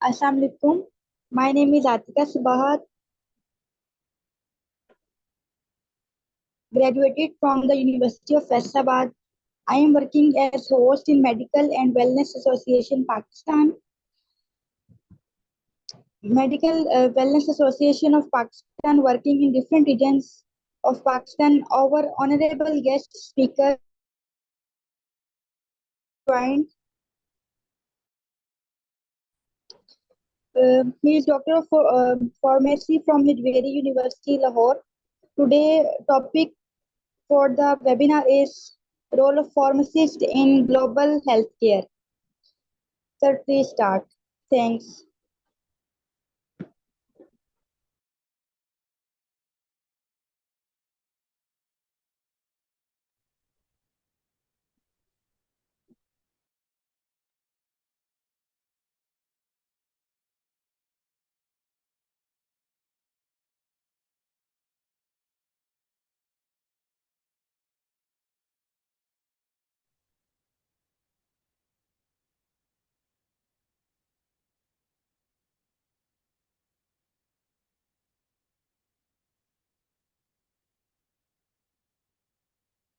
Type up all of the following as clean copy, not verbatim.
Assalamu alaikum. My name is Atika Subahat, graduated from the University of Faisalabad. I am working as host in Medical and Wellness Association Pakistan. Medical Wellness Association of Pakistan working in different regions of Pakistan. Our honorable guest speaker joined. He is Doctor of Pharmacy from Hajveri University, Lahore. Today topic for the webinar is role of pharmacist in global healthcare. Sir, please start. Thanks.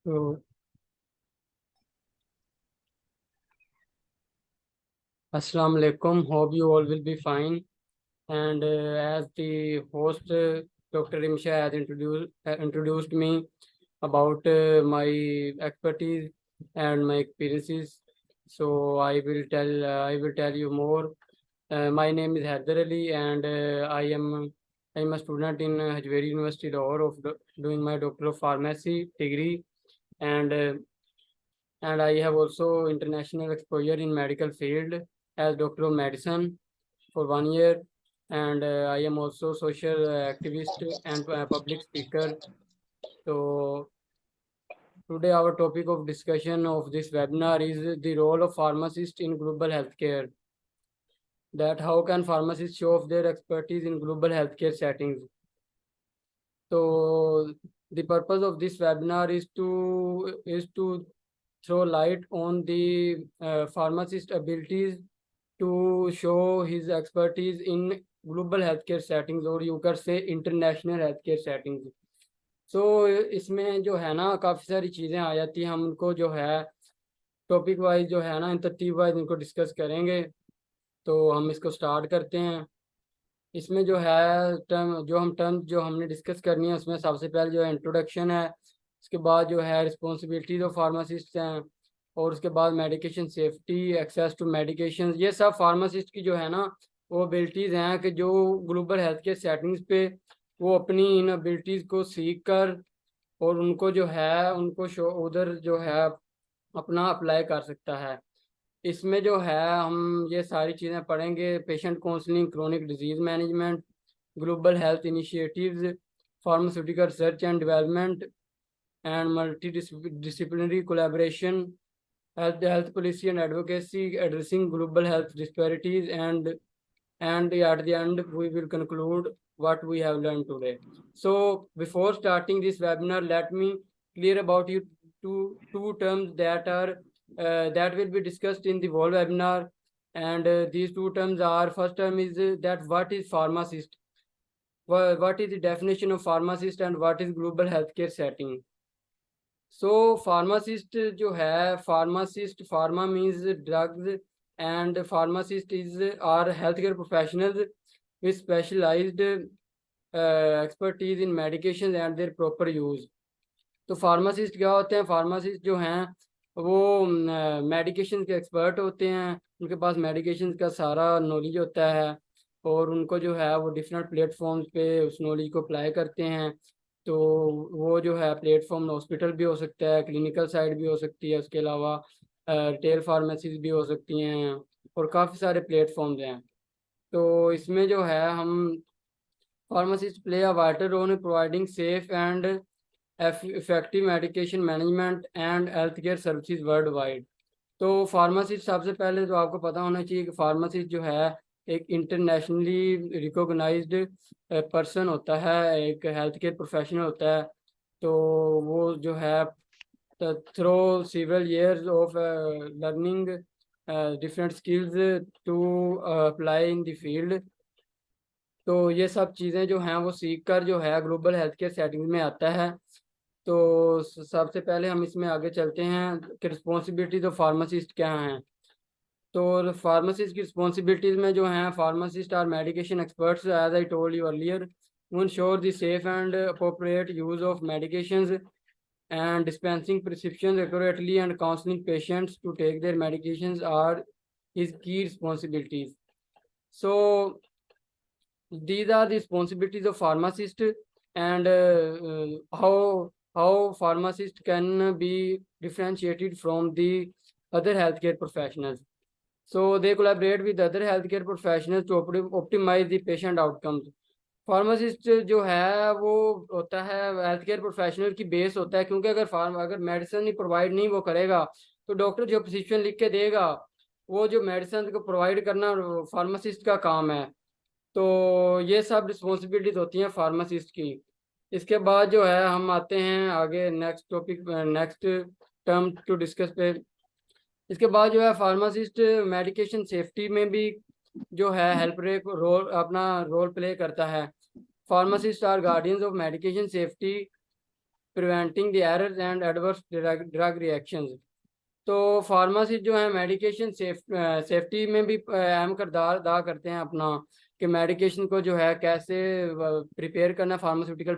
So, Assalamu alaikum. Hope you all will be fine. And as the host, Dr. Rimsha has introduced me about my expertise and my experiences. So I will tell you more. My name is Haider Ali, and I am a student in Hajveri University, Lahore, doing my Doctor of Pharmacy degree, and uh, and I have also international exposure in medical field as Doctor of Medicine for 1 year, and I am also social activist and public speaker. So today our topic of discussion of this webinar is the role of pharmacist in global healthcare. That how can pharmacists show off their expertise in global healthcare settings? So the purpose of this webinar is to throw light on the pharmacist abilities to show his expertise in global healthcare settings, or you can say international healthcare settings. So इसमें जो है ना काफ़ी सारी चीज़ें आ जाती हैं, हम उनको जो है टॉपिक वाइज जो है ना इन तरतीब वाइज उनको डिस्कस करेंगे। तो हम इसको स्टार्ट करते हैं। इसमें जो है टर्म जो हमने डिस्कस करनी है, उसमें सबसे पहले जो है इंट्रोडक्शन है, उसके बाद जो है रिस्पॉन्सिबिलिटीज ऑफ फार्मासिस्ट हैं, और उसके बाद medication safety, access to medication, ये सब फार्मासिस्ट की जो है ना वो एबिलिटीज़ हैं कि जो ग्लोबल हेल्थ केयर सेटिंग्स पे वो अपनी इन एबिलिटीज़ को सीख कर और उनको जो है उनको उधर जो है अपना अप्लाई कर सकता है। इसमें जो है हम ये सारी चीज़ें पढ़ेंगे: patient counselling, chronic disease management, global health initiatives, pharmaceutical research and development and multi disciplinary collaboration, health policy and advocacy, addressing global health disparities, and at the end we will conclude what we have learned today. So before starting this webinar, let me clear about you two terms that will be discussed in the whole webinar, and these two terms are: first term is that what is pharmacist, what is the definition of pharmacist, and what is global healthcare setting. So pharmacist जो है, pharmacist, pharma means drugs, and pharmacist is are health care professionals with specialized expertise in medication and their proper use. तो pharmacist क्या होते हैं? Pharmacist जो हैं वो medication के एक्सपर्ट होते हैं, उनके पास मेडिकेशन का सारा नॉलेज होता है, और उनको जो है वो डिफरेंट प्लेटफॉर्म्स पे उस नॉलेज को अप्लाई करते हैं। तो वो जो है प्लेटफॉर्म हॉस्पिटल भी हो सकता है, क्लिनिकल साइड भी हो सकती है, उसके अलावा रिटेल फार्मेसीज भी हो सकती हैं, और काफ़ी सारे प्लेटफॉर्म्स हैं। तो इसमें जो है हम pharmacist play a vital role in providing safe and effective medication management and health care services worldwide. तो फार्मासिस्ट, सबसे पहले तो आपको पता होना चाहिए कि फार्मासिस्ट जो है एक इंटरनेशनली रिकॉग्नाइज्ड पर्सन होता है, एक हेल्थ केयर प्रोफेशनल होता है। तो वो जो है through several years of learning different skills to apply in the field. तो ये सब चीज़ें जो हैं वो सीख कर जो है ग्लोबल हेल्थ केयर सेटिंग में आता है। तो सबसे पहले हम इसमें आगे चलते हैं कि रिस्पॉन्सिबिलिटीज ऑफ फार्मासिस्ट क्या हैं। तो फार्मासिस्ट की रिस्पॉन्सिबिलिटीज में जो हैं, pharmacist are medication experts as I told you earlier, ensure the safe and appropriate use of medications and dispensing prescriptions accurately and counseling patients to take their medications are his key responsibilities. So these are the responsibilities of pharmacist, and how pharmacist can be differentiated from the other healthcare professionals. So they collaborate with other healthcare professionals to optimize the patient outcomes. Pharmacist जो है वो होता है health care professional की base होता है, क्योंकि अगर मेडिसिन ही प्रोवाइड नहीं वो करेगा तो डॉक्टर जो प्रिस्क्रिप्शन लिख के देगा वो जो मेडिसिन को प्रोवाइड करना फार्मासिस्ट का काम है। तो ये सब रिस्पॉन्सिबिलिटीज होती हैं फार्मासिस्ट की। इसके बाद जो है हम आते हैं आगे next topic, next term to discuss पे। इसके बाद जो है फार्मासिस्ट मेडिकेशन सेफ्टी में भी जो है अपना रोल प्ले करता है। Pharmacist are guardians of medication safety, preventing the errors and adverse drug reactions. तो फार्मासिस्ट जो है मेडिकेशन सेफ्टी में भी अहम किरदार अदा करते हैं अपना, कि मेडिकेशन को जो है कैसे प्रिपेयर करना, फार्मास्यूटिकल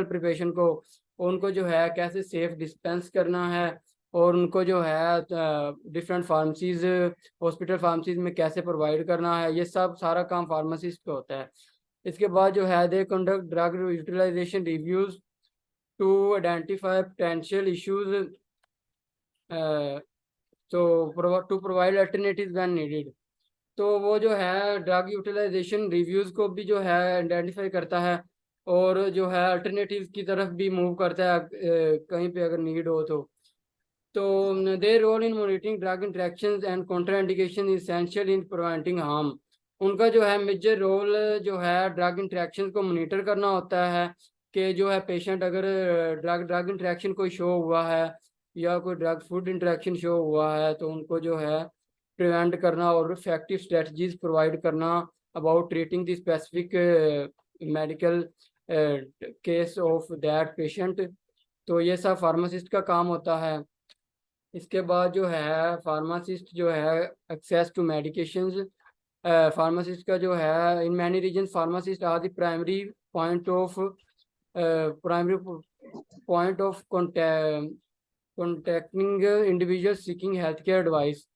प्रिपरेशन को उनको जो है कैसे सेफ डिस्पेंस करना है, और उनको जो है डिफरेंट फार्मेसीज, हॉस्पिटल फार्मेसीज में कैसे प्रोवाइड करना है, ये सब सारा काम फार्मासिस्ट का होता है। इसके बाद जो है they conduct drug utilization reviews to identify potential issues to provide alternative when needed. तो वो जो है ड्रग यूटिलाइजेशन रिव्यूज को भी जो है आइडेंटिफाई करता है और जो है अल्टरनेटिव की तरफ भी मूव करता है कहीं पे अगर नीड हो तो their role in monitoring drug interactions and contraindication is essential in preventing harm. उनका जो है मेजर रोल जो है ड्रग इंटरेक्शन को मॉनिटर करना होता है, कि जो है पेशेंट अगर ड्रग इंटरेक्शन कोई शो हुआ है या कोई ड्रग फूड इंटरेक्शन शो हुआ है तो उनको जो है प्रिवेंट करना और इफेक्टिव स्ट्रेटजीज प्रोवाइड करना about treating the specific medical case of that patient. तो ये सब फार्मासिस्ट का काम होता है। इसके बाद जो है फार्मासिस्ट जो है एक्सेस टू मेडिकेशंस, फार्मासिस्ट का जो है in many region pharmacist are the primary point of contacting individual seeking health care advice.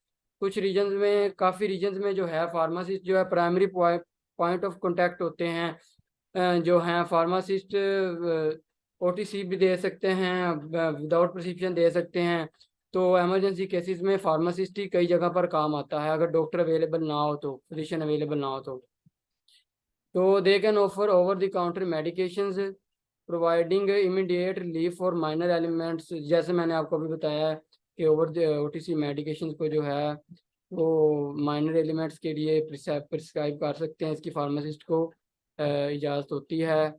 कुछ रीजन्स में, काफ़ी रीजन्स में जो है फार्मासिस्ट जो है प्राइमरी पॉइंट ऑफ कॉन्टैक्ट होते हैं। जो हैं फार्मासिस्ट OTC भी दे सकते हैं, विदाउट प्रिस्क्रिप्शन दे सकते हैं। तो एमरजेंसी केसेस में फार्मासिस्ट ही कई जगह पर काम आता है, अगर डॉक्टर अवेलेबल ना हो तो, फिजिशियन अवेलेबल ना हो तो they can offer over the counter medications providing immediate relief for minor elements. जैसे मैंने आपको अभी बताया कि ओवर द OTC मेडिकेशंस को जो है वो माइनर एलिमेंट्स के लिए प्रिस्क्राइब कर सकते हैं, इसकी फार्मासिस्ट को इजाज़त होती है।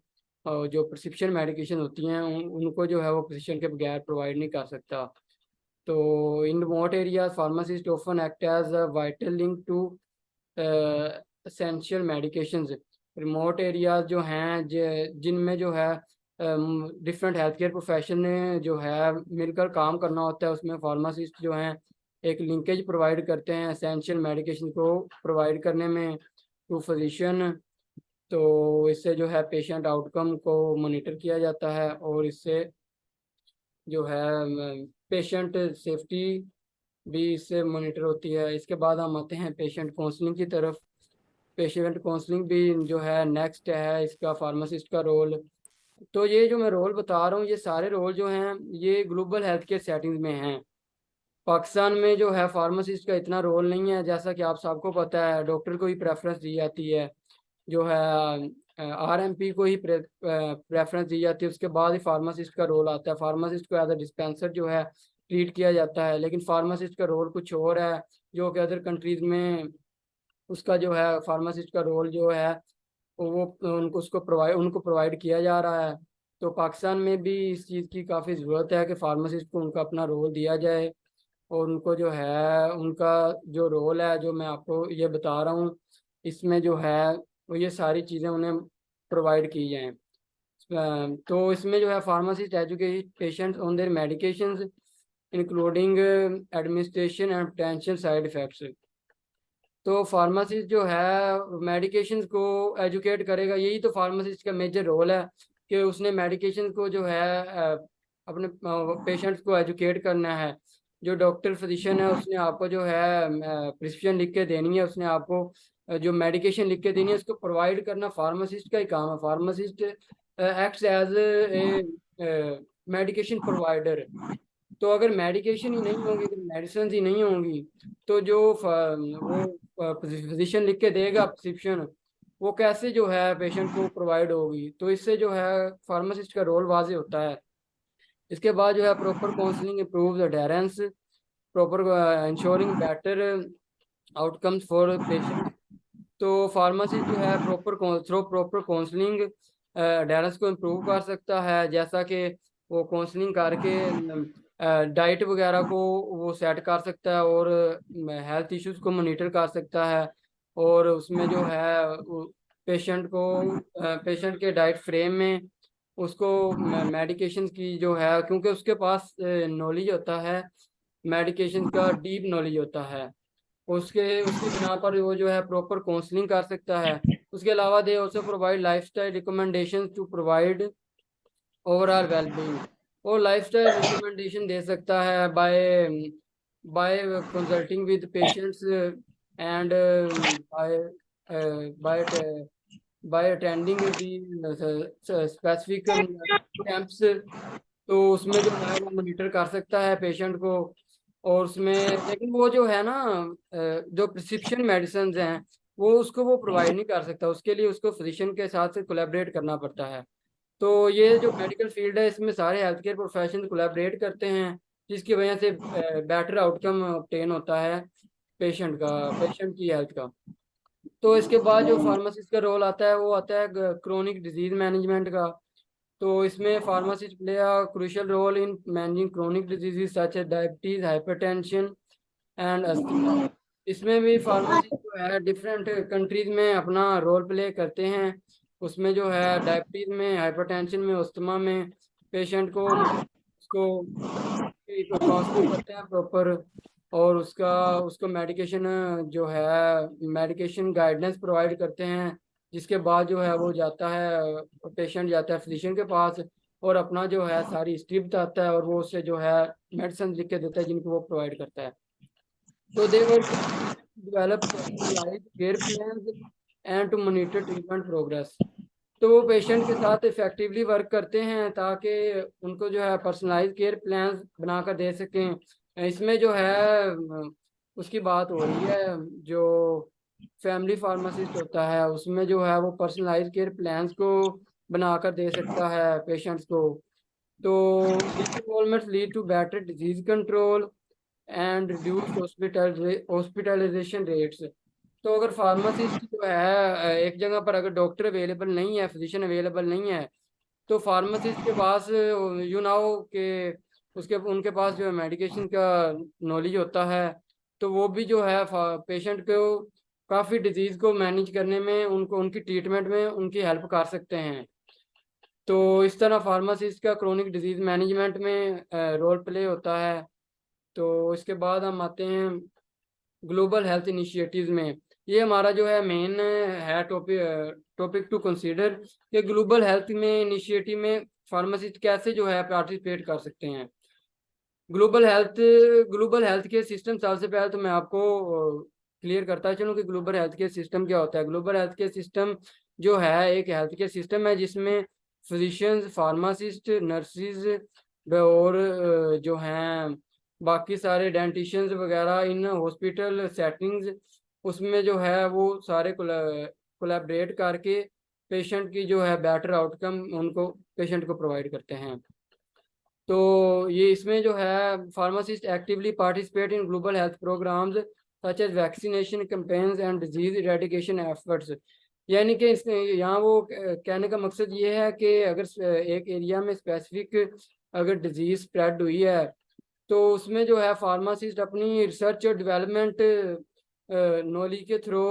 और जो प्रिस्क्रिप्शन मेडिकेशन होती हैं उनको जो है वो प्रिस्क्रिप्शन के बगैर प्रोवाइड नहीं कर सकता। तो in remote areas pharmacist often act as a vital link to essential medications. Remote areas जो हैं जिनमें जो है डिफरेंट हेल्थ केयर प्रोफेशन ने जो है मिलकर काम करना होता है, उसमें फार्मासिस्ट जो हैं एक लिंकेज प्रोवाइड करते हैं एसेंशियल मेडिकेशन को प्रोवाइड करने में टू फिजिशियन। तो इससे जो है पेशेंट आउटकम को मॉनिटर किया जाता है और इससे जो है पेशेंट सेफ्टी भी इससे मॉनिटर होती है। इसके बाद हम आते हैं पेशेंट काउंसलिंग की तरफ। पेशेंट काउंसलिंग भी जो है नेक्स्ट है इसका फार्मासिस्ट का रोल। तो ये जो मैं रोल बता रहा हूँ ये सारे रोल जो हैं ये ग्लोबल हेल्थ केयर सेटिंग्स में हैं। पाकिस्तान में जो है फार्मासिस्ट का इतना रोल नहीं है, जैसा कि आप सबको पता है डॉक्टर को ही प्रेफरेंस दी जाती है, जो है RMP को ही प्रेफरेंस दी जाती है, उसके बाद ही फार्मासिस्ट का रोल आता है। फार्मासिस्ट को एज अ डिस्पेंसर जो है ट्रीट किया जाता है, लेकिन फार्मासिस्ट का रोल कुछ और है जो कि अदर कंट्रीज़ में उसका जो है फार्मासिस्ट का रोल जो है वो उनको प्रोवाइड किया जा रहा है। तो पाकिस्तान में भी इस चीज़ की काफ़ी ज़रूरत है कि फार्मासिस्ट को उनका अपना रोल दिया जाए। और उनको जो है उनका जो रोल है जो मैं आपको ये बता रहा हूँ, इसमें जो है वो ये सारी चीज़ें उन्हें प्रोवाइड की जाएँ। तो इसमें जो है pharmacist educate patients on their medications including administration and potential side effects. तो फार्मासिस्ट जो है मेडिकेशंस को एजुकेट करेगा, यही तो फार्मासिस्ट का मेजर रोल है कि उसने मेडिकेशन को जो है अपने पेशेंट्स को एजुकेट करना है। जो डॉक्टर फिजिशियन है उसने आपको जो है प्रिस्क्रिप्शन लिख के देनी है, उसने आपको जो मेडिकेशन लिख के देनी है उसको प्रोवाइड करना फार्मासिस्ट का ही काम है। Pharmacist acts as a medication provider. तो अगर मेडिकेशन ही नहीं होगी, अगर मेडिसिन ही नहीं होंगी, तो जो वो फिजिशियन लिख के देगा प्रिस्क्रिप्शन, वो कैसे जो है पेशेंट को प्रोवाइड होगी। तो इससे जो है फार्मासिस्ट का रोल वाजे होता है। इसके बाद जो है proper counselling improves adherence, proper ensuring better outcomes for patient. तो फार्मासिस्ट जो है थ्रू प्रॉपर काउंसलिंग अडेरेंस को इम्प्रूव कर सकता है, जैसा कि वो काउंसलिंग करके डाइट वगैरह को वो सेट कर सकता है और हेल्थ इश्यूज को मॉनिटर कर सकता है। और उसमें जो है पेशेंट के डाइट फ्रेम में उसको मेडिकेशन की जो है, क्योंकि उसके पास नॉलेज होता है, मेडिकेशन का डीप नॉलेज होता है, उसकी बिना पर वो जो है प्रॉपर काउंसलिंग कर सकता है। उसके अलावा they also provide lifestyle recommendation to provide overall wellbeing. वो लाइफस्टाइल रिकमेंडेशन दे सकता है by by consulting with patients and by by by attending the specific camps. तो उसमें जो है वो मॉनिटर कर सकता है पेशेंट को। और उसमें लेकिन वो जो है ना जो प्रिस्क्रिप्शन मेडिसिन हैं वो उसको वो प्रोवाइड नहीं कर सकता, उसके लिए उसको फिजिशियन के साथ से कोलैबोरेट करना पड़ता है। तो ये जो मेडिकल फील्ड है इसमें सारे हेल्थ केयर प्रोफेशन कोलैबोरेट करते हैं, जिसकी वजह से बेटर आउटकम ऑब्टेन होता है पेशेंट की हेल्थ का। तो इसके बाद जो फार्मासिस्ट का रोल आता है वो आता है क्रोनिक डिजीज मैनेजमेंट का। तो इसमें pharmacist play a crucial role in managing chronic diseases such as diabetes, hypertension and asthma. इसमें भी फार्मासिस्ट जो है डिफरेंट कंट्रीज में अपना रोल प्ले करते हैं। उसमें जो है डायबिटीज में, हाइपरटेंशन में, अस्थमा में पेशेंट को उसको काउंसलिंग करते हैं प्रॉपर। और उसका उसको मेडिकेशन जो है मेडिकेशन गाइडेंस प्रोवाइड करते हैं, जिसके बाद जो है वो जाता है पेशेंट जाता है फिजिशियन के पास और अपना जो है सारी हिस्ट्री बताता है और वो उससे जो है मेडिसिन लिख के देता है जिनको वो प्रोवाइड करता है। तो they were develop personalized care plans and to monitor treatment progress। तो वो पेशेंट के साथ इफेक्टिवली वर्क करते हैं ताकि उनको जो है पर्सनलाइज केयर प्लान्स बनाकर दे सकें। इसमें जो है उसकी बात हो रही है, जो फैमिली फार्मासिस्ट होता है उसमें जो है वो पर्सनलाइज केयर प्लान्स को बनाकर दे सकता है पेशेंट्स को। तो this involvement lead to better disease control and reduce hospitalization rates. तो अगर फार्मासिस्ट जो है एक जगह पर अगर डॉक्टर अवेलेबल नहीं है, फिजिशियन अवेलेबल नहीं है, तो फार्मासिस्ट के पास यू नाउ के उसके उनके पास जो है मेडिकेशन का नॉलेज होता है। तो वो भी जो है पेशेंट को काफ़ी डिजीज़ को मैनेज करने में, उनको उनकी ट्रीटमेंट में उनकी हेल्प कर सकते हैं। तो इस तरह फार्मासिस्ट का क्रोनिक डिजीज़ मैनेजमेंट में रोल प्ले होता है। तो इसके बाद हम आते हैं ग्लोबल हेल्थ इनिशिएटिव्स में। ये हमारा जो है मेन है टॉपिक टू कंसीडर कि ग्लोबल हेल्थ में इनिशिएटिव में फार्मासिस्ट कैसे जो है पार्टिसिपेट कर सकते हैं। ग्लोबल हेल्थ केयर सिस्टम, सबसे पहले तो मैं आपको क्लियर करता चलूँ कि ग्लोबल हेल्थ केयर सिस्टम क्या होता है। ग्लोबल हेल्थ केयर सिस्टम जो है एक हेल्थ केयर सिस्टम है जिसमें फिजिशियंस, फार्मासिस्ट, नर्सिस और जो हैं बाकी सारे डेंटिशियंस वगैरह इन हॉस्पिटल सेटिंग्स, उसमें जो है वो सारे कोलैबोरेट करके पेशेंट की जो है बेटर आउटकम उनको पेशेंट को प्रोवाइड करते हैं। तो ये इसमें जो है pharmacist actively participate in global health programs such as vaccination campaigns and disease eradication efforts. यानी कि यहाँ वो कहने का मकसद ये है कि अगर एक एरिया में स्पेसिफिक अगर डिजीज स्प्रेड हुई है तो उसमें जो है फार्मासिस्ट अपनी रिसर्च और डेवलपमेंट नॉलेज के थ्रू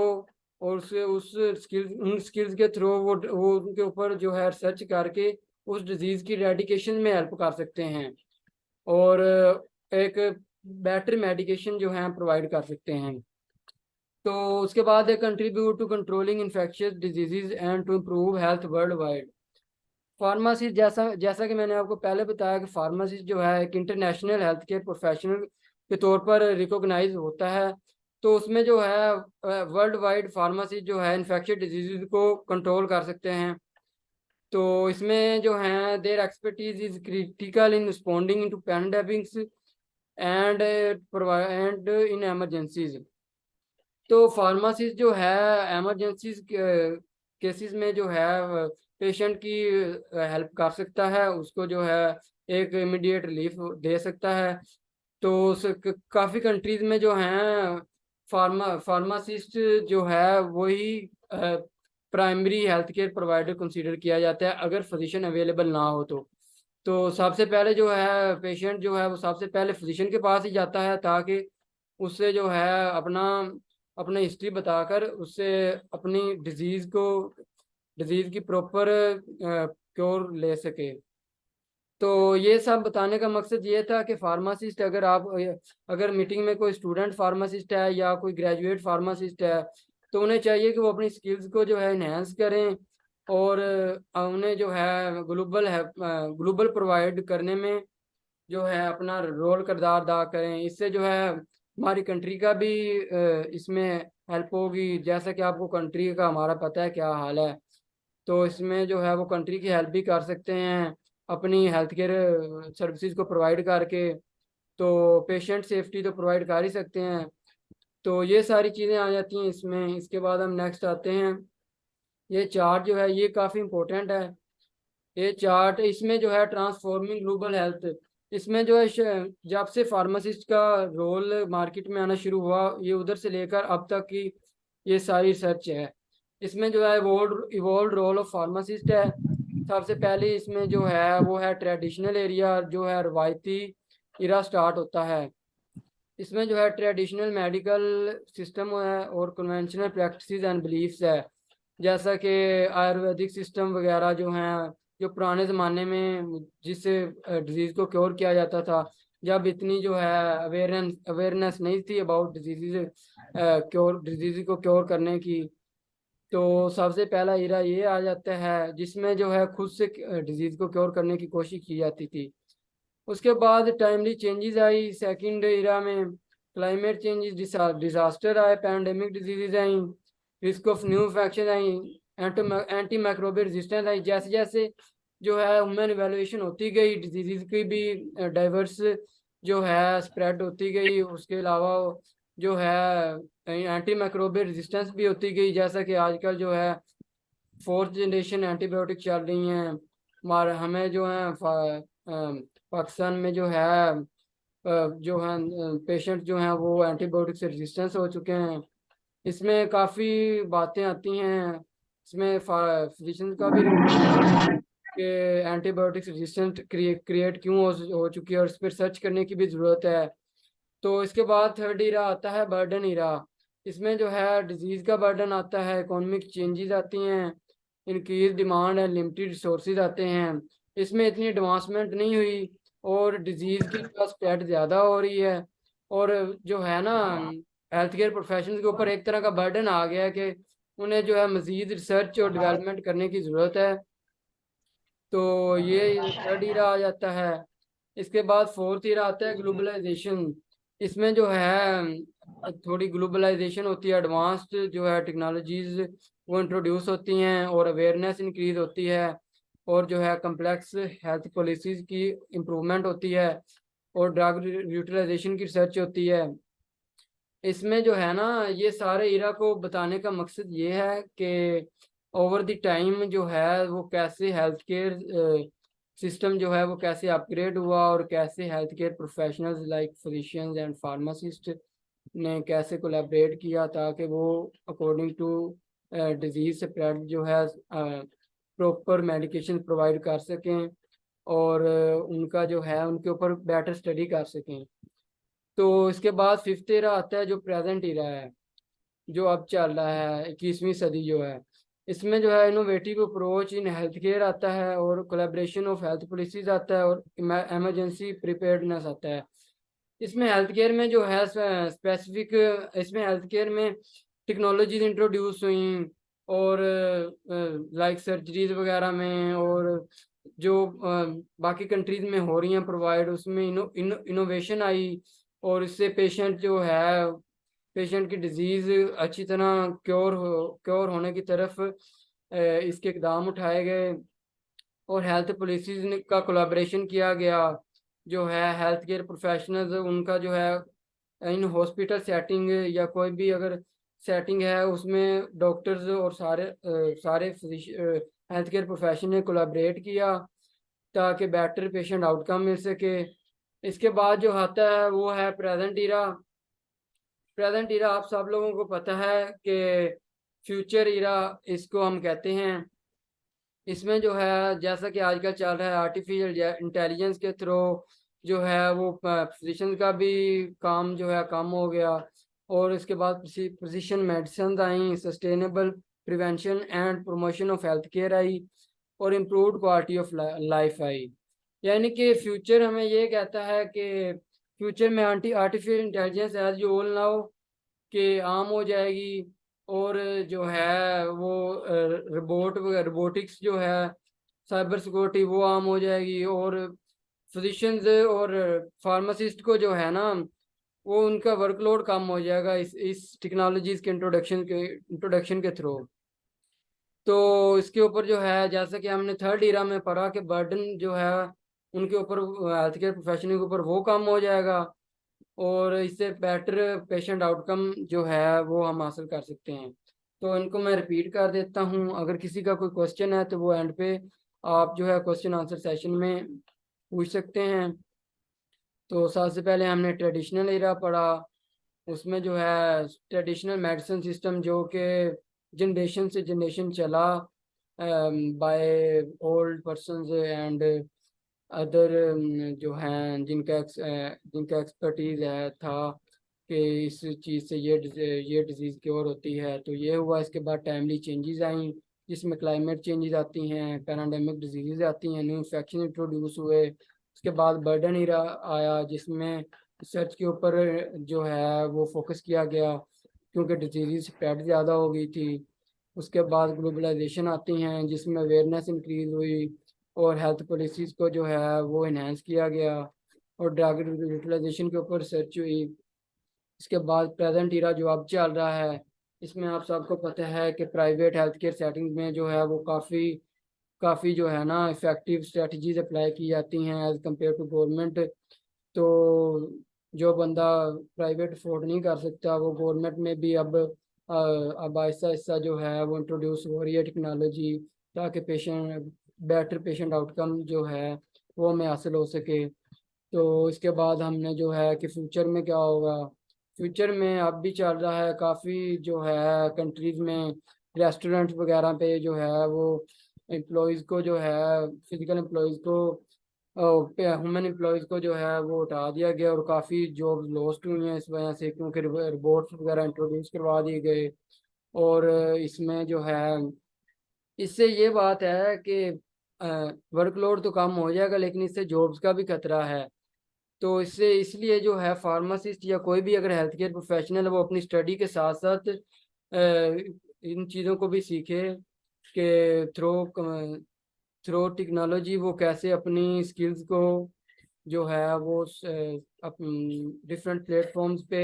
और उससे उन स्किल्स के थ्रू वो उनके ऊपर जो है रिसर्च करके उस डिजीज की रेडिकेशन में हेल्प कर सकते हैं और एक बेटर मेडिकेशन जो है प्रोवाइड कर सकते हैं। तो उसके बाद contribute to controlling infectious diseases and to improve health world wide. Pharmacist जैसा जैसा कि मैंने आपको पहले बताया कि फार्मासिस्ट जो है एक इंटरनेशनल हेल्थ केयर प्रोफेशनल के तौर पर रिकॉग्नाइज होता है। तो उसमें जो है वर्ल्ड वाइड फार्मासिस्ट जो है इन्फेक्शियस डिजीज को कंट्रोल कर सकते हैं। तो इसमें जो है their expertise is critical in responding into pandemics and in emergencies. तो फार्मासिस्ट जो है एमरजेंसी केसेस में जो है पेशेंट की हेल्प कर सकता है, उसको जो है एक इमीडिएट रिलीफ दे सकता है। तो काफ़ी कंट्रीज में जो हैं फार्मासिस्ट जो है वही primary health care provider consider किया जाता है अगर फिजिशियन अवेलेबल ना हो तो सबसे पहले जो है पेशेंट जो है वो सबसे पहले फिजिशियन के पास ही जाता है ताकि उससे जो है अपना हिस्ट्री बताकर उससे अपनी डिजीज़ की प्रॉपर क्योर ले सके। तो ये सब बताने का मकसद ये था कि फार्मासिस्ट अगर मीटिंग में कोई स्टूडेंट फार्मासिस्ट है या कोई ग्रेजुएट फार्मासिस्ट है तो उन्हें चाहिए कि वो अपनी स्किल्स को जो है इन्हेंस करें और उन्हें जो है ग्लोबल प्रोवाइड करने में जो है अपना रोल किरदार अदा करें। इससे जो है हमारी कंट्री का भी इसमें हेल्प होगी। जैसा कि आपको कंट्री का हमारा पता है क्या हाल है, तो इसमें जो है वो कंट्री की हेल्प भी कर सकते हैं अपनी हेल्थ केयर सर्विसेज को प्रोवाइड करके। तो पेशेंट सेफ्टी तो प्रोवाइड कर ही सकते हैं। तो ये सारी चीज़ें आ जाती हैं इसमें। इसके बाद हम नेक्स्ट आते हैं। ये चार्ट जो है ये काफ़ी इम्पोर्टेंट है। ये चार्ट इसमें जो है ट्रांसफॉर्मिंग ग्लोबल हेल्थ, इसमें जो है जब से फार्मासिस्ट का रोल मार्केट में आना शुरू हुआ ये उधर से लेकर अब तक की ये सारी रिसर्च है। इसमें जो है इवोल्व रोल ऑफ फार्मासिस्ट है। सबसे पहले इसमें जो है वो है ट्रेडिशनल एरिया, जो है रवायती इरा स्टार्ट होता है। इसमें जो है ट्रेडिशनल मेडिकल सिस्टम है और कन्वेंशनल प्रैक्टिसेस एंड बिलीफ्स है, जैसा कि आयुर्वेदिक सिस्टम वगैरह जो हैं जो पुराने ज़माने में जिससे डिजीज़ को क्योर किया जाता था, जब इतनी जो है अवेयरनेस नहीं थी अबाउट डिजीज़ को क्योर करने की। तो सबसे पहला इरा ये आ जाता है जिसमें जो है खुद से डिजीज़ को क्योर करने की कोशिश की जाती थी। उसके बाद टाइमली चेंजेस आई सेकंड इरा में, क्लाइमेट चेंजेस, डिजास्टर आए, pandemic diseases I, risk of new infection I, anti microbial resistance I. जैसे जैसे जो है ह्यूमन इवेल्युएशन होती गई डिजीज़ की भी डाइवर्स जो है स्प्रेड होती गई। उसके अलावा जो है एंटी माइक्रोबियल रेजिस्टेंस भी होती गई, जैसा कि आजकल जो है 4th जनरेशन एंटीबायोटिक चल रही हैं। हमें जो है पाकिस्तान में जो है पेशेंट जो हैं वो एंटीबायोटिक से रेजिस्टेंस हो चुके हैं। इसमें काफ़ी बातें आती हैं। इसमें फिजिशियन का भी कि एंटीबायोटिक्स रेजिस्टेंट क्रिएट क्यों हो चुकी है और इस पर सर्च करने की भी ज़रूरत है। तो इसके बाद थर्ड इरा आता है बर्डन इरा। इसमें जो है डिजीज़ का बर्डन आता है, इकोनॉमिक चेंजेस आती हैं, increase demand and limited resources आते हैं। इसमें इतनी एडवांसमेंट नहीं हुई और डिजीज़ की स्प्रेड ज़्यादा हो रही है और जो है ना हेल्थ केयर प्रोफेशनल्स के ऊपर एक तरह का बर्डन आ गया है कि उन्हें जो है मज़ीद रिसर्च और डेवलपमेंट करने की ज़रूरत है। तो ये थर्ड ईरा आ जाता है। इसके बाद फोर्थ ईरा आता है ग्लोबलाइजेशन। इसमें जो है थोड़ी ग्लोबलाइजेशन होती है, एडवांस्ड जो है टेक्नोलॉजीज वो इंट्रोड्यूस होती हैं और अवेयरनेस इंक्रीज होती है और जो है कम्प्लेक्स हेल्थ पॉलिसीज की इम्प्रूवमेंट होती है और ड्रग यूटिलाइजेशन की रिसर्च होती है। इसमें जो है ना ये सारे इरा को बताने का मकसद ये है कि ओवर द टाइम जो है वो कैसे हेल्थ केयर सिस्टम जो है वो कैसे अपग्रेड हुआ और कैसे health care professionals like physicians and pharmacist ने कैसे कोलैबोरेट किया ताकि वो अकॉर्डिंग टू डिजीज स्प्रेड जो है प्रॉपर मेडिकेशन प्रोवाइड कर सकें और उनका जो है उनके ऊपर बेटर स्टडी कर सकें। तो इसके बाद फिफ्थ ईरा आता है जो प्रेजेंट ईरा है, जो अब चल रहा है 21वीं सदी जो है। इसमें जो है innovative approach in health care आता है, और कोलैबोरेशन ऑफ हेल्थ पॉलिसीज आता है, और इमरजेंसी प्रिपेयर्डनेस आता है। इसमें हेल्थ केयर में जो है स्पेसिफिक, इसमें हेल्थ केयर में टेक्नोलॉजीज इंट्रोड्यूस हुई, और लाइक सर्जरीज वगैरह में, और जो बाकी कंट्रीज में हो रही हैं प्रोवाइड, उसमें इनोवेशन आई, और इससे पेशेंट की डिजीज अच्छी तरह क्योर होने की तरफ इसके इकदाम उठाए गए, और हेल्थ पॉलिसीज का कोलैबोरेशन किया गया। जो है हेल्थ केयर प्रोफेशनल्स उनका जो है इन हॉस्पिटल सेटिंग या कोई भी अगर सेटिंग है उसमें डॉक्टर्स और सारे हेल्थ केयर प्रोफेशन ने कोलैबोरेट किया ताकि बेटर पेशेंट आउटकम मिल सके। इसके बाद जो आता है वो है प्रेजेंट ईरा। प्रेजेंट ईरा आप सब लोगों को पता है कि फ्यूचर ईरा इसको हम कहते हैं। इसमें जो है जैसा कि आजकल चल रहा है आर्टिफिशियल इंटेलिजेंस के थ्रू जो है वो फिजिशियन का भी काम जो है कम हो गया, और इसके बाद प्रिसिशन मेडिसिन आई, sustainable prevention and promotion of health care आई, और इम्प्रूव्ड क्वालिटी ऑफ लाइफ आई। यानी कि फ्यूचर हमें ये कहता है कि फ्यूचर में artificial intelligence as you all know कि आम हो जाएगी, और जो है वो रोबोटिक्स जो है, साइबर सिक्योरिटी वो आम हो जाएगी, और फिजिशियंस और फार्मासिस्ट को जो है ना वो उनका वर्कलोड कम हो जाएगा इस टेक्नोलॉजीज के इंट्रोडक्शन के थ्रू। तो इसके ऊपर जो है जैसा कि हमने थर्ड ईरा में पढ़ा कि बर्डन जो है उनके ऊपर हेल्थ केयर प्रोफेशनल के ऊपर वो कम हो जाएगा, और इससे बेटर पेशेंट आउटकम जो है वो हम हासिल कर सकते हैं। तो इनको मैं रिपीट कर देता हूँ, अगर किसी का कोई क्वेश्चन है तो वो एंड पे आप जो है क्वेश्चन आंसर सेशन में पूछ सकते हैं। तो सबसे पहले हमने ट्रेडिशनल एरा पढ़ा, उसमें जो है ट्रेडिशनल मेडिसिन सिस्टम जो कि जनरेशन से जनरेशन चला by old persons and other जो हैं जिनका एक्सपर्टीज है था कि इस चीज़ से ये डिजीज़ क्योर होती है। तो ये हुआ। इसके बाद टाइमली चेंजेस आई जिसमें क्लाइमेट चेंजेस आती हैं, पैराडेमिक डिजीज़ आती हैं, न्यू इन्फेक्शन इंट्रोड्यूस हुए। उसके बाद बर्डन इरा आया जिसमें रिसर्च के ऊपर जो है वो फोकस किया गया क्योंकि डिजीज़ स्प्रेड ज़्यादा हो गई थी। उसके बाद ग्लोबलाइजेशन आती हैं जिसमें अवेयरनेस इंक्रीज हुई, और हेल्थ पॉलिसीज़ को जो है वो इन्हेंस किया गया, और ड्रग यूटिलाइजेशन के ऊपर रिसर्च हुई। इसके बाद प्रेजेंट इरा जो अब चल रहा है, इसमें आप सबको पता है कि प्राइवेट हेल्थ केयर सेटिंग में जो है वो काफ़ी जो है ना इफ़ेक्टिव स्ट्रेटजीज अप्लाई की जाती हैं एज़ कम्पेयर टू गवर्नमेंट। तो जो बंदा प्राइवेट अफोर्ड नहीं कर सकता वो गवर्नमेंट में भी अब आहिस्ता आहिस्ता जो है वो इंट्रोड्यूस हो रही है टेक्नोलॉजी, ताकि बेटर पेशेंट आउटकम जो है वो हमें हासिल हो सके। तो इसके बाद हमने जो है कि फ्यूचर में क्या होगा। फ्यूचर में अब भी चल रहा है काफ़ी जो है कंट्रीज़ में रेस्टोरेंट वगैरह पे जो है वो एम्प्लॉयज़ को जो है फिजिकल एम्प्लॉयज़ को ह्यूमन एम्प्लॉयज़ को जो है वो हटा दिया गया, और काफ़ी जॉब लॉस्ट हुई हैं इस वजह से क्योंकि रोबोट्स वगैरह इंट्रोड्यूस करवा दिए गए। और इसमें जो है इससे ये बात है कि वर्कलोड तो कम हो जाएगा लेकिन इससे जॉब्स का भी खतरा है। तो इससे इसलिए जो है फार्मासिस्ट या कोई भी अगर हेल्थ केयर प्रोफेशनल है वो अपनी स्टडी के साथ साथ इन चीज़ों को भी सीखे कि थ्रो टेक्नोलॉजी वो कैसे अपनी स्किल्स को जो है वो डिफरेंट प्लेटफॉर्म्स पे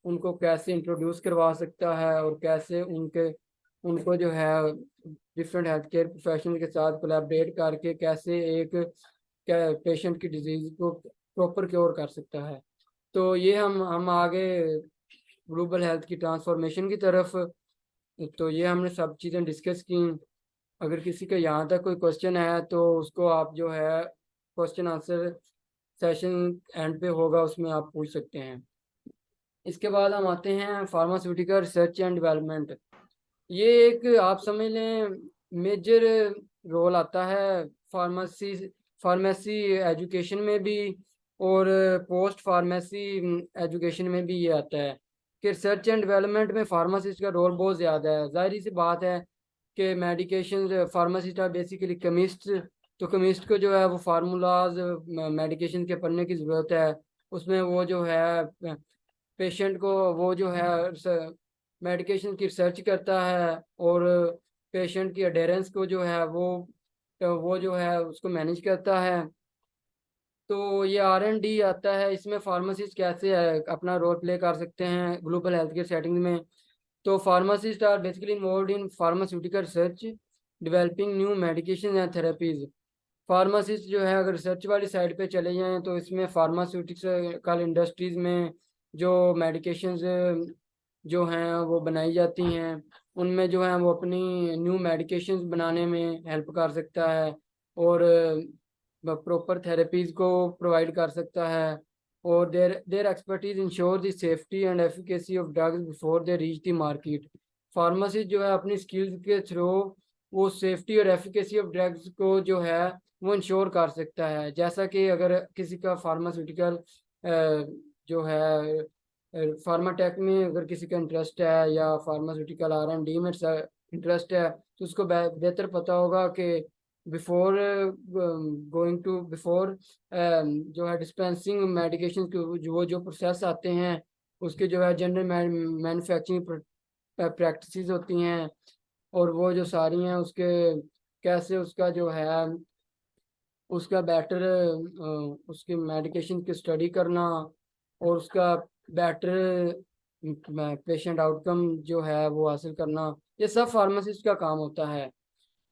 उनको कैसे इंट्रोड्यूस करवा सकता है, और कैसे उनको जो है डिफरेंट हेल्थ केयर प्रोफेशनल के साथ कोलैबोरेट करके कैसे एक पेशेंट की डिजीज को प्रॉपर क्योर कर सकता है। तो ये हम आगे ग्लोबल हेल्थ की ट्रांसफॉर्मेशन की तरफ, तो ये हमने सब चीज़ें डिस्कस की। अगर किसी का यहाँ तक कोई क्वेश्चन है तो उसको आप जो है क्वेश्चन आंसर सेशन एंड पे होगा उसमें आप पूछ सकते हैं। इसके बाद हम आते हैं फार्मास्यूटिकल रिसर्च एंड डेवलपमेंट। ये एक आप समझ लें मेजर रोल आता है फार्मेसी एजुकेशन में भी और पोस्ट फार्मेसी एजुकेशन में भी ये आता है कि रिसर्च एंड डेवलपमेंट में फार्मासिस्ट का रोल बहुत ज़्यादा है। जाहिर सी बात है कि medication pharmacist are basically chemist, तो केमिस्ट को जो है वो फार्मूलाज मेडिकेशन के पढ़ने की ज़रूरत है। उसमें वो जो है पेशेंट को वो जो है मेडिकेशन की रिसर्च करता है और पेशेंट की अडेरेंस को जो है वो जो है उसको मैनेज करता है। तो ये R&D आता है, इसमें फार्मासिस्ट कैसे है अपना रोल प्ले कर सकते हैं ग्लोबल हेल्थ केयर सेटिंग में। तो pharmacist are basically involved in pharmaceutical research, developing new medication and therapies. Pharmacist जो है अगर रिसर्च वाली साइड पे चले जाएं तो इसमें फार्मास्यूटिकल इंडस्ट्रीज में जो मेडिकेशंस जो हैं वो बनाई जाती हैं, उनमें जो है वो अपनी न्यू मेडिकेशंस बनाने में हेल्प कर सकता है और प्रॉपर थेरेपीज को प्रोवाइड कर सकता है। और their expertise ensure the safety and efficacy of drugs before they reach the market. Pharmacist जो है अपनी स्किल्स के थ्रू वो सेफ्टी और एफिकेसी ऑफ ड्रग्स को जो है वो इंश्योर कर सकता है। जैसा कि अगर किसी का फार्मास्यूटिकल जो है फार्माटेक में अगर किसी का इंटरेस्ट है या फार्मास्यूटिकल R&D में इंटरेस्ट है तो उसको बेहतर पता होगा कि बिफोर गोइंग टू बिफोर जो है डिस्पेंसिंग मेडिकेशन के जो प्रोसेस आते हैं उसके जो है जनरल मैन्युफैक्चरिंग प्रैक्टिसेस होती हैं और वो जो सारी हैं उसके कैसे उसका जो है उसका बेटर उसके मेडिकेशन की स्टडी करना और उसका बेटर पेशेंट आउटकम जो है वो हासिल करना, ये सब फार्मासिस्ट का काम होता है।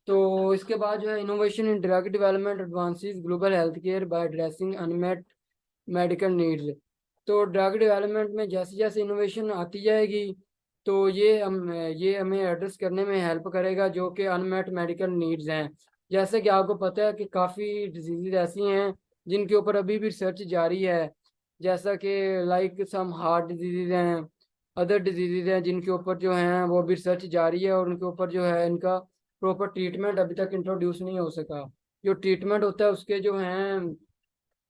तो इसके बाद जो है innovation in drug development advances global health care by addressing unmet medical needs. तो ड्रग डेवलपमेंट में जैसे जैसे इनोवेशन आती जाएगी तो ये हमें एड्रेस करने में हेल्प करेगा जो कि अनमेट मेडिकल नीड्स हैं। जैसे कि आपको पता है कि काफ़ी डिजीज़ ऐसी हैं जिनके ऊपर अभी भी रिसर्च जारी है, जैसा कि लाइक सम हार्ट डिजीज़ हैं, अदर डिजीज़ हैं जिनके ऊपर जो हैं वो भी रिसर्च जारी है और उनके ऊपर जो है इनका प्रॉपर ट्रीटमेंट अभी तक इंट्रोड्यूस नहीं हो सका। जो ट्रीटमेंट होता है उसके जो हैं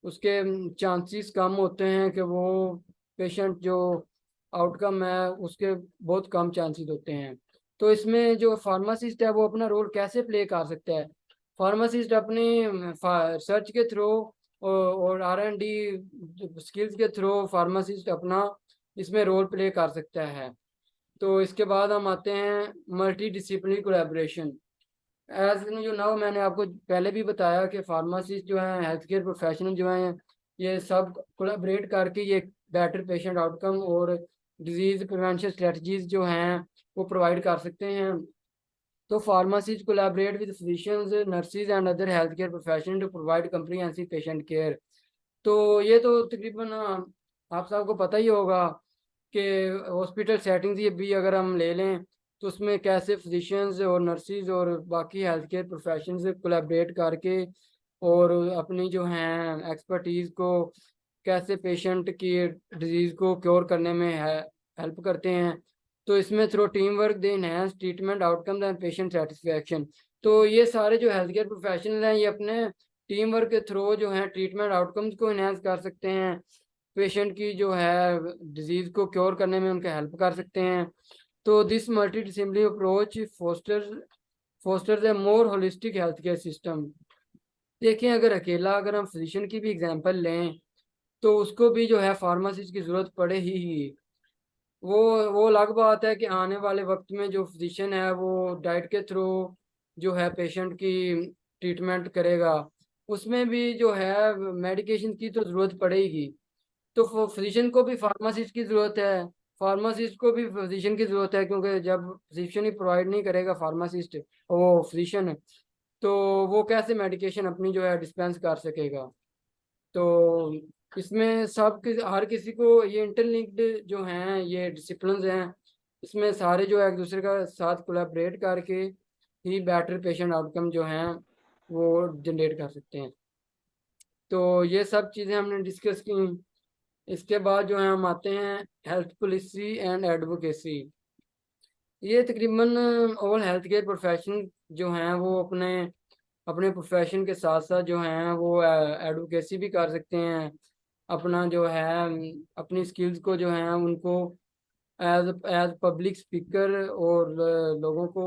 उसके चांसेस कम होते हैं कि वो पेशेंट जो आउटकम है उसके बहुत कम चांसेस होते हैं। तो इसमें जो फार्मासिस्ट है वो अपना रोल कैसे प्ले कर सकता है? फार्मासिस्ट अपनी रिसर्च के थ्रू और R&D स्किल्स के थ्रू फार्मासिस्ट अपना इसमें रोल प्ले कर सकता है। तो इसके बाद हम आते हैं multi disciplinary collaboration. As you know मैंने आपको पहले भी बताया कि फार्मासिस्ट जो हैं हेल्थ केयर प्रोफेशनल जो हैं ये सब कोलैबोरेट करके ये बेटर पेशेंट आउटकम और डिजीज प्रिवेंशन स्ट्रेटजीज जो हैं वो प्रोवाइड कर सकते हैं। तो pharmacist collaborate with physicians, nurses and other health care professional to provide comprehensive patient care. तो ये तो तकरीबन आप सबको पता ही होगा कि हॉस्पिटल सेटिंग्स ये भी अगर हम ले लें तो उसमें कैसे फिजिशियंस और नर्सेज और बाकी हेल्थ केयर प्रोफेशन से कोलैबोरेट करके और अपनी जो हैं एक्सपर्टीज़ को कैसे पेशेंट की डिजीज़ को क्योर करने में हेल्प करते हैं। तो इसमें through team work they enhance treatment outcome and patient satisfaction. तो ये सारे जो हेल्थ केयर प्रोफेशनल हैं ये अपने टीम वर्क के थ्रू जो है ट्रीटमेंट आउटकम्स को इनहेंस कर सकते हैं, पेशेंट की जो है डिजीज़ को क्योर करने में उनका हेल्प कर सकते हैं। तो this multi disciplinary approach fosters A more holistic health care system. देखिए अगर हम फिजिशियन की भी एग्जांपल लें तो उसको भी जो है फार्मासिस्ट की ज़रूरत पड़े ही। वो अलग बात है कि आने वाले वक्त में जो फिजिशियन है वो डाइट के थ्रू जो है पेशेंट की ट्रीटमेंट करेगा, उसमें भी जो है मेडिकेशन की तो ज़रूरत पड़ेगी। तो फिजिशियन को भी फार्मासिस्ट की ज़रूरत है, फार्मासिस्ट को भी फिजिशियन की ज़रूरत है, क्योंकि जब फिजिशियन ही प्रोवाइड नहीं करेगा फार्मासिस्ट वो फिजिशियन तो वो कैसे मेडिकेशन अपनी जो है डिस्पेंस कर सकेगा। तो इसमें हर किसी को ये इंटरलिंक्ड जो हैं ये डिसिप्लिन्स हैं, इसमें सारे जो है एक दूसरे का साथ कोलैबोरेट करके ही बेटर पेशेंट आउटकम जो हैं वो जनरेट कर सकते हैं। तो ये सब चीज़ें हमने डिस्कस की। इसके बाद जो है हम आते हैं हेल्थ पॉलिसी एंड एडवोकेसी। ये तकरीबन ऑल हेल्थ केयर प्रोफेशनल जो हैं वो अपने अपने प्रोफेशन के साथ साथ जो हैं वो एडवोकेसी भी कर सकते हैं। अपना जो है अपनी स्किल्स को जो है उनको एज एज पब्लिक स्पीकर और लोगों को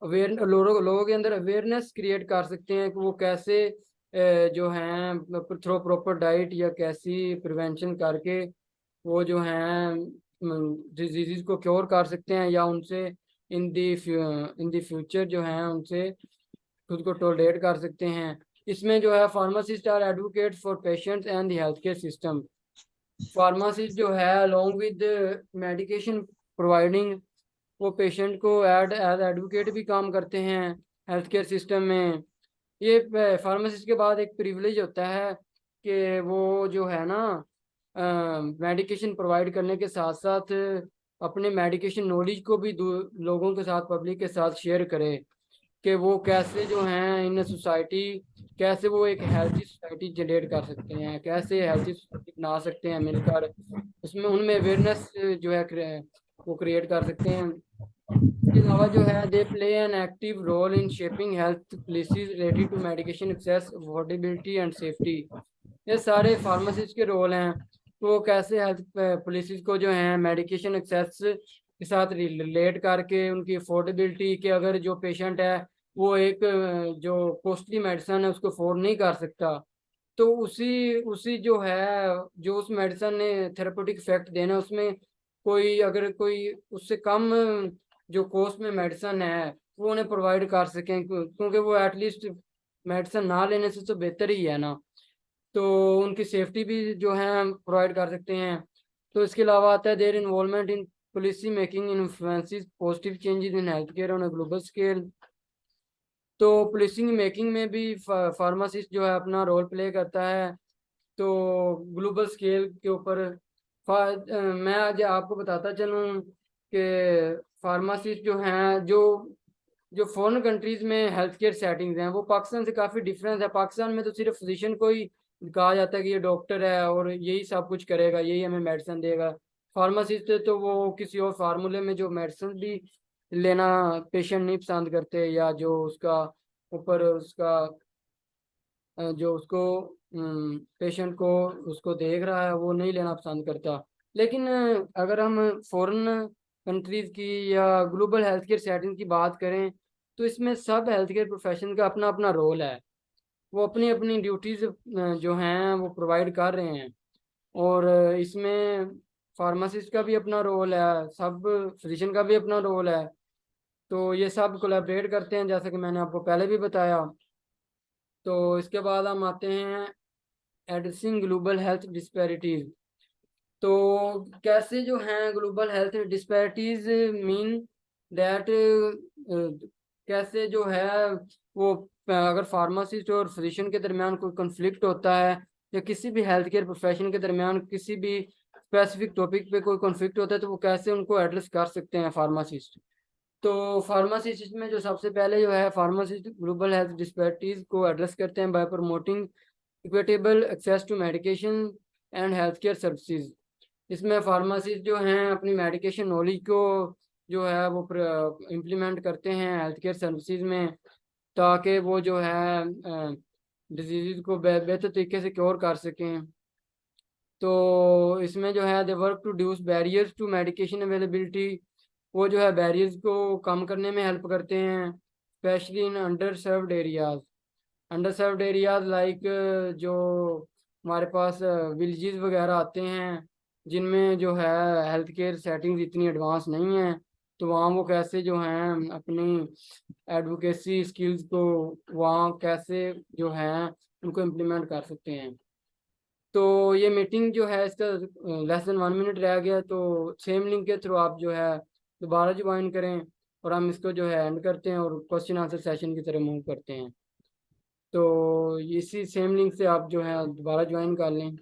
लोगों के अंदर अवेयरनेस क्रिएट कर सकते हैं कि वो कैसे जो हैं थ्रो प्रॉपर डाइट या कैसी प्रिवेंशन करके वो जो हैं डिजीज़ को क्योर कर सकते हैं या उनसे इन दी फ्यूचर जो हैं उनसे खुद को टॉलरेट कर सकते हैं। इसमें जो है pharmacist are advocate for patients and the health care system. Pharmacist जो है अलोंग विद मेडिकेशन प्रोवाइडिंग वो पेशेंट को एज एडवोकेट भी काम करते हैं हेल्थ केयर सिस्टम में। ये फार्मासिस्ट के बाद एक प्रिविलेज होता है कि वो जो है ना मेडिकेशन प्रोवाइड करने के साथ साथ अपने मेडिकेशन नॉलेज को भी लोगों के साथ पब्लिक के साथ शेयर करे कि वो कैसे जो हैं इन सोसाइटी कैसे वो एक हेल्थी सोसाइटी जनरेट कर सकते हैं, कैसे हेल्थी सोसाइटी बना सकते हैं मिलकर, उसमें उनमें अवेयरनेस जो है वो क्रिएट कर सकते हैं। इसके अलावा जो है they play an active role in shaping health policies related to medication access, affordability and safety. ये सारे फार्मासिस्ट के रोल हैं। तो वो कैसे हेल्थ पॉलिसीज को जो है मेडिकेशन एक्सेस के साथ रिलेट करके उनकी अफोर्डेबिलिटी के अगर जो पेशेंट है वो एक जो कॉस्टली मेडिसिन है उसको अफोर्ड नहीं कर सकता तो उसी उसी जो है जो उस मेडिसिन ने थेरेपेटिक इफेक्ट देना उसमें कोई अगर कोई उससे कम जो कॉस्ट में मेडिसिन है वो उन्हें प्रोवाइड कर सकें क्योंकि वो एटलीस्ट मेडिसिन ना लेने से तो बेहतर ही है ना, तो उनकी सेफ्टी भी जो है प्रोवाइड कर सकते हैं। तो इसके अलावा आता है their involvement in policy making influences positive changes in health care on a global scale. तो पॉलिसी मेकिंग में भी फार्मासिस्ट जो है अपना रोल प्ले करता है। तो ग्लोबल स्केल के ऊपर मैं आज आपको बताता चलूँ कि फार्मासिस्ट जो हैं जो जो फॉरेन कंट्रीज में हेल्थ केयर सेटिंग्स हैं वो पाकिस्तान से काफ़ी डिफरेंस है। पाकिस्तान में तो सिर्फ फिजिशियन को ही कहा जाता है कि ये डॉक्टर है और यही सब कुछ करेगा, यही हमें मेडिसिन देगा। फार्मासिस्ट तो वो किसी और फार्मूले में जो मेडिसिन भी लेना पेशेंट नहीं पसंद करते या जो उसका ऊपर उसका जो उसको पेशेंट को उसको देख रहा है वो नहीं लेना पसंद करता। लेकिन अगर हम फॉरेन कंट्रीज़ की या ग्लोबल हेल्थ केयर सेटिंग की बात करें तो इसमें सब हेल्थ केयर प्रोफेशन का अपना अपना रोल है। वो अपनी अपनी ड्यूटीज़ जो हैं वो प्रोवाइड कर रहे हैं और इसमें फार्मासिस्ट का भी अपना रोल है, सब फिजिशियन का भी अपना रोल है। तो ये सब कोलैबोरेट करते हैं जैसा कि मैंने आपको पहले भी बताया। तो इसके बाद हम आते हैं एड्रेसिंग ग्लोबल हेल्थ डिस्पैरिटीज़। तो कैसे जो हैं global health disparities mean that कैसे जो है वो अगर फार्मासिस्ट और फिजिशियन के दरमियान कोई कॉन्फ्लिक्ट होता है या किसी भी हेल्थ केयर प्रोफेशन के दरमियान किसी भी स्पेसिफिक टॉपिक पे कोई कॉन्फ्लिक्ट होता है तो वो कैसे उनको एड्रेस कर सकते हैं फार्मासिस्ट। तो फार्मासिस्ट में जो सबसे पहले जो है फार्मासिस्ट ग्लोबल हेल्थ डिस्पैरिटीज को एड्रेस करते हैं by promoting equitable access to medication and health care services. इसमें फार्मासिस्ट जो हैं अपनी मेडिकेशन नॉलेज को जो है वो इम्प्लीमेंट करते हैं हेल्थ केयर सर्विसेज में ताकि वो जो है डिजीज़ को बेहतर तरीके से क्योर कर सकें। तो इसमें जो है they work to reduce barriers to medication availability, वो जो है बैरियर्स को कम करने में हेल्प करते हैं specially in under served areas. Under served areas like जो हमारे पास विलेजेस वगैरह आते हैं जिनमें जो है हेल्थ केयर सेटिंग्स इतनी एडवांस नहीं है तो वहाँ वो कैसे जो हैं अपनी एडवोकेसी स्किल्स को वहाँ कैसे जो हैं उनको इम्प्लीमेंट कर सकते हैं। तो ये मीटिंग जो है इसका लेस देन 1 मिनट रह गया तो सेम लिंक के थ्रू आप जो है दोबारा ज्वाइन करें और हम इसको जो है एंड करते हैं और क्वेश्चन आंसर सेशन की तरह मूव करते हैं। तो इसी सेम लिंक से आप जो है दोबारा ज्वाइन कर लें।